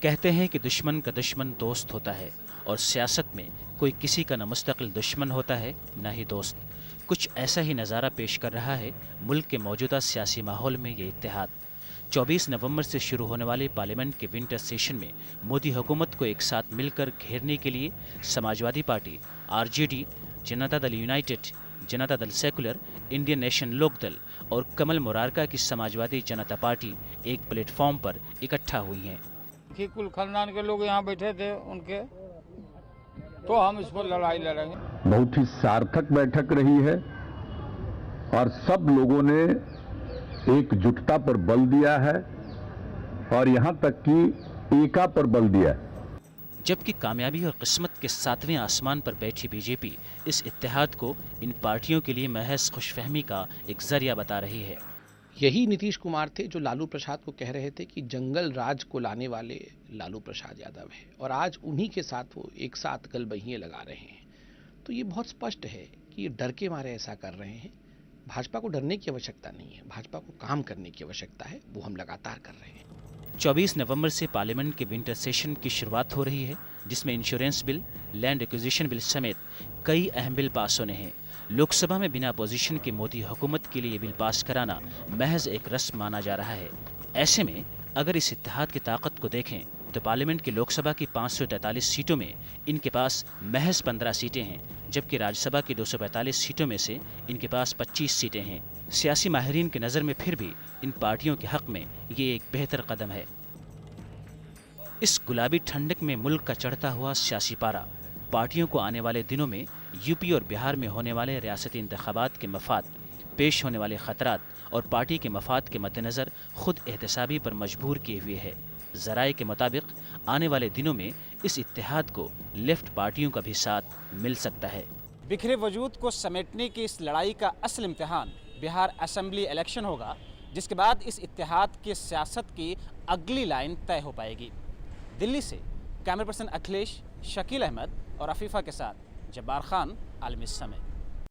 कहते हैं कि दुश्मन का दुश्मन दोस्त होता है और सियासत में कोई किसी का न मुस्तकिल दुश्मन होता है न ही दोस्त। कुछ ऐसा ही नज़ारा पेश कर रहा है मुल्क के मौजूदा सियासी माहौल में ये इत्तेहाद। 24 नवंबर से शुरू होने वाले पार्लियामेंट के विंटर सेशन में मोदी हुकूमत को एक साथ मिलकर घेरने के लिए Samajwadi party, RJD, Janata Dal United, Janata Dal secular, Indian nation Lokdal और कमल मुरारका की समाजवादी जनता पार्टी एक प्लेटफॉर्म पर इकट्ठा हुई हैं। कि कुल खानदान के लोग यहाँ बैठे थे उनके, तो हम इस पर लड़ाई लड़ेंगे। बहुत ही सार्थक बैठक रही है और सब लोगों ने एकजुटता पर बल दिया है और यहाँ तक कि एका पर बल दिया है। जबकि कामयाबी और किस्मत के 7वें आसमान पर बैठी बीजेपी इस इत्तेहाद को इन पार्टियों के लिए महज खुशफहमी का एक जरिया बता रही है। यही नीतीश कुमार थे जो लालू प्रसाद को कह रहे थे कि जंगल राज को लाने वाले लालू प्रसाद यादव है, और आज उन्हीं के साथ वो एक साथ गलबहिए लगा रहे हैं। तो ये बहुत स्पष्ट है कि ये डर के मारे ऐसा कर रहे हैं। भाजपा को डरने की आवश्यकता नहीं है, भाजपा को काम करने की आवश्यकता है, वो हम लगातार कर रहे हैं। 24 नवंबर से पार्लियामेंट के विंटर सेशन की शुरुआत हो रही है, जिसमें insurance bill, land acquisition bill समेत कई अहम बिल पास होने हैं। लोकसभा में बिना अपोजिशन के मोदी हुकूमत के लिए बिल पास कराना महज एक रस्म माना जा रहा है। ऐसे में अगर इस इत्तेहाद की ताकत को देखें तो पार्लियामेंट की लोकसभा की 543 सीटों में इनके पास महज 15 सीटें हैं, जबकि राज्यसभा की 245 सीटों में से इनके पास 25 सीटें हैं। सियासी माहिरीन की नज़र में फिर भी इन पार्टियों के हक में ये एक बेहतर कदम है। इस गुलाबी ठंडक में मुल्क का चढ़ता हुआ सियासी पारा पार्टियों को आने वाले दिनों में यूपी और बिहार में होने वाले रियासती इंतखाबात के मफाद, पेश होने वाले खतरात और पार्टी के मफाद के मद्देनज़र खुद एहतसाबी पर मजबूर किए हुए है। ज़राए के मुताबिक आने वाले दिनों में इस इत्तेहाद को लेफ्ट पार्टियों का भी साथ मिल सकता है। बिखरे वजूद को समेटने की इस लड़ाई का असल इम्तिहान बिहार असेंबली इलेक्शन होगा, जिसके बाद इस इत्तेहाद की सियासत की अगली लाइन तय हो पाएगी। दिल्ली से कैमरा पर्सन अखिलेश, शकील अहमद और अफीफ़ा के साथ जब्बार खान, आलमी समय।